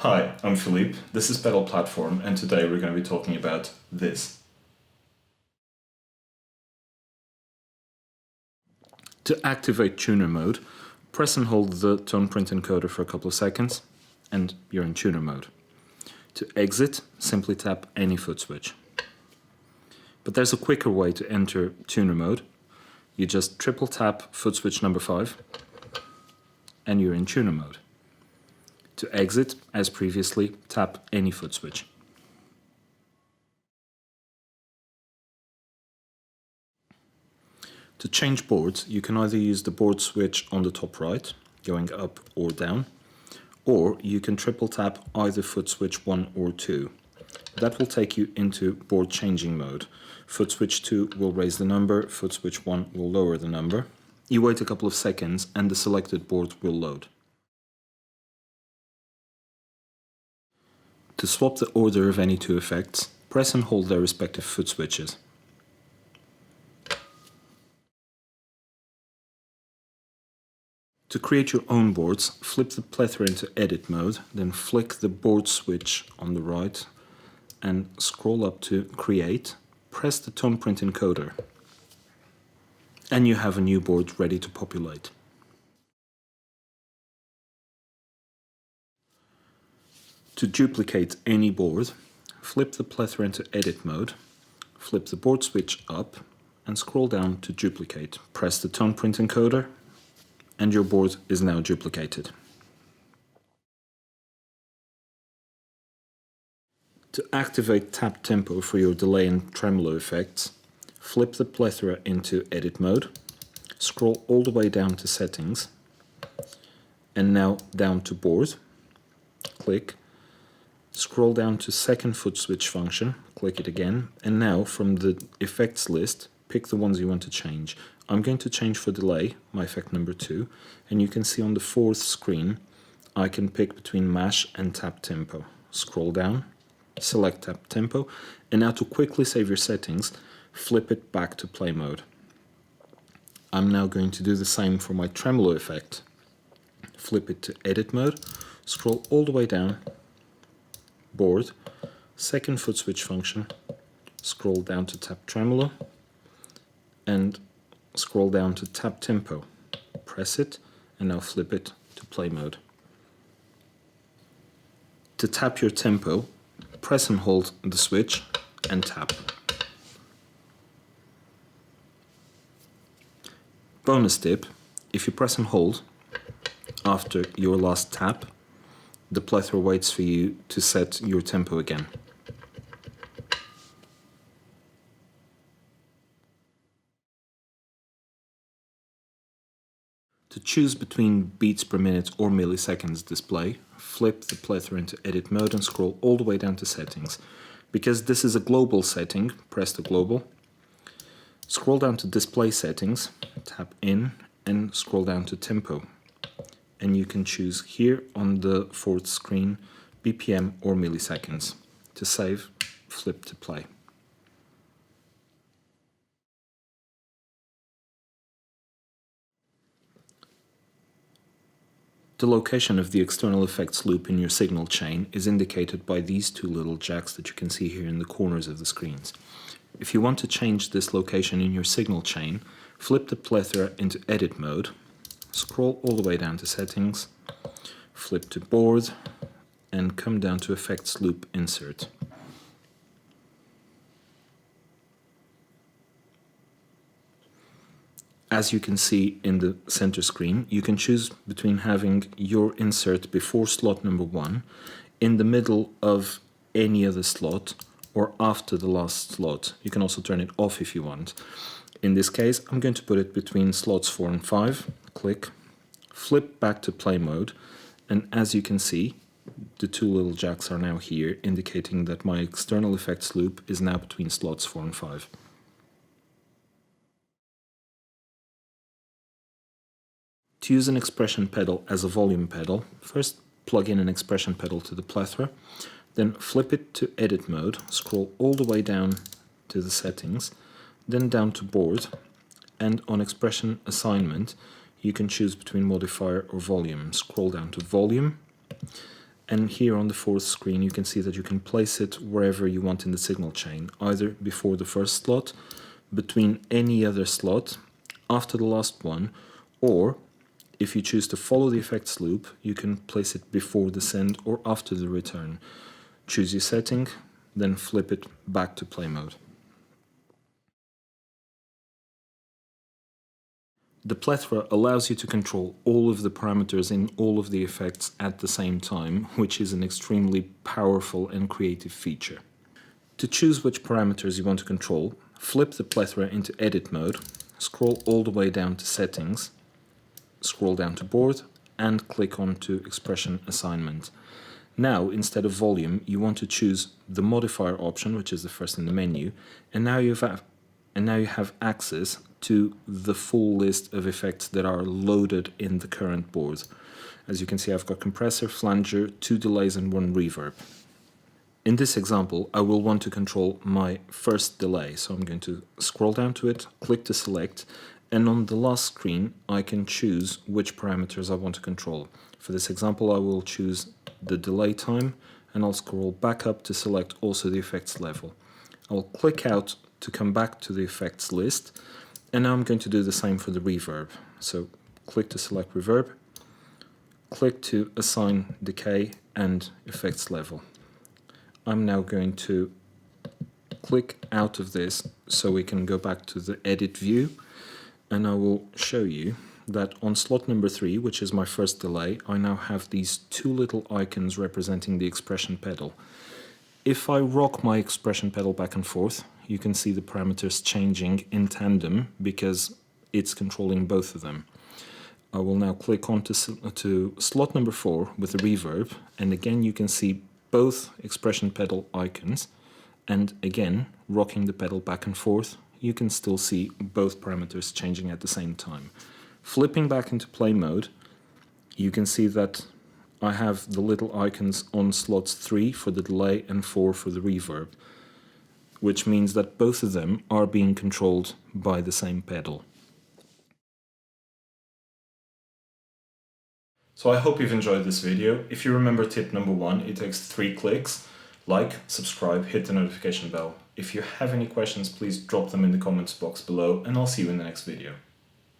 Hi, I'm Philippe, this is Pedal Platform, and today we're going to be talking about this. To activate tuner mode, press and hold the TonePrint encoder for a couple of seconds, and you're in tuner mode. To exit, simply tap any foot switch. But there's a quicker way to enter tuner mode. You just triple tap foot switch number 5, and you're in tuner mode. To exit, as previously, tap any foot switch. To change boards, you can either use the board switch on the top right, going up or down, or you can triple tap either foot switch 1 or 2. That will take you into board changing mode. Foot switch 2 will raise the number, foot switch 1 will lower the number. You wait a couple of seconds and the selected board will load. To swap the order of any two effects, press and hold their respective foot switches. To create your own boards, flip the Plethora into edit mode, then flick the board switch on the right and scroll up to create, press the TonePrint encoder, and you have a new board ready to populate. To duplicate any board, flip the Plethora into edit mode, flip the board switch up and scroll down to duplicate. Press the TonePrint encoder and your board is now duplicated. To activate tap tempo for your delay and tremolo effects, flip the Plethora into edit mode, scroll all the way down to settings, and now down to board, click, scroll down to second foot switch function, click it again, and now from the effects list, pick the ones you want to change. I'm going to change for delay, my effect number 2, and you can see on the fourth screen, I can pick between mash and tap tempo. Scroll down, select tap tempo, and now to quickly save your settings, flip it back to play mode. I'm now going to do the same for my tremolo effect. Flip it to edit mode, scroll all the way down, board, second foot switch function, scroll down to tap tremolo, and scroll down to tap tempo. Press it, and now flip it to play mode. To tap your tempo, press and hold the switch and tap. Bonus tip, if you press and hold after your last tap, the Plethora waits for you to set your tempo again. To choose between beats per minute or milliseconds display, flip the Plethora into edit mode and scroll all the way down to settings. Because this is a global setting, press the global. Scroll down to display settings, tap in and scroll down to tempo. And you can choose here on the fourth screen BPM or milliseconds. To save, flip to play. The location of the external effects loop in your signal chain is indicated by these two little jacks that you can see here in the corners of the screens. If you want to change this location in your signal chain, flip the Plethora into edit mode, scroll all the way down to settings, flip to board, and come down to effects loop insert. As you can see in the center screen, you can choose between having your insert before slot number 1, in the middle of any other slot, or after the last slot. You can also turn it off if you want. In this case, I'm going to put it between slots 4 and 5, click, flip back to play mode, and as you can see, the two little jacks are now here, indicating that my external effects loop is now between slots 4 and 5. To use an expression pedal as a volume pedal, first plug in an expression pedal to the Plethora, then flip it to edit mode, scroll all the way down to the settings, then down to board, and on expression assignment, you can choose between modifier or volume. Scroll down to volume, And here on the fourth screen you can see that you can place it wherever you want in the signal chain, either before the first slot, between any other slot, after the last one, or if you choose to follow the effects loop, you can place it before the send or after the return. Choose your setting, then flip it back to play mode. The Plethora allows you to control all of the parameters in all of the effects at the same time, which is an extremely powerful and creative feature. To choose which parameters you want to control, flip the Plethora into edit mode, scroll all the way down to settings, scroll down to board, and click on to expression assignment. Now, instead of volume, you want to choose the modifier option, which is the first in the menu, and now you have access to the full list of effects that are loaded in the current board. As you can see, I've got compressor, flanger, 2 delays and 1 reverb. In this example, I will want to control my first delay, so I'm going to scroll down to it, click to select, and on the last screen I can choose which parameters I want to control. For this example, I will choose the delay time, and I'll scroll back up to select also the effects level. I'll click out to come back to the effects list, and now I'm going to do the same for the reverb. So click to select reverb, click to assign decay and effects level. I'm now going to click out of this so we can go back to the edit view, and I will show you that on slot number 3, which is my first delay, I now have these 2 little icons representing the expression pedal. If I rock my expression pedal back and forth, you can see the parameters changing in tandem because it's controlling both of them. I will now click on to slot number 4 with the reverb, and again you can see both expression pedal icons, and again, rocking the pedal back and forth, you can still see both parameters changing at the same time. Flipping back into play mode, you can see that I have the little icons on slots 3 for the delay and 4 for the reverb, which means that both of them are being controlled by the same pedal. So I hope you've enjoyed this video. If you remember tip number 1, it takes 3 clicks. Like, subscribe, hit the notification bell. If you have any questions, please drop them in the comments box below, and I'll see you in the next video.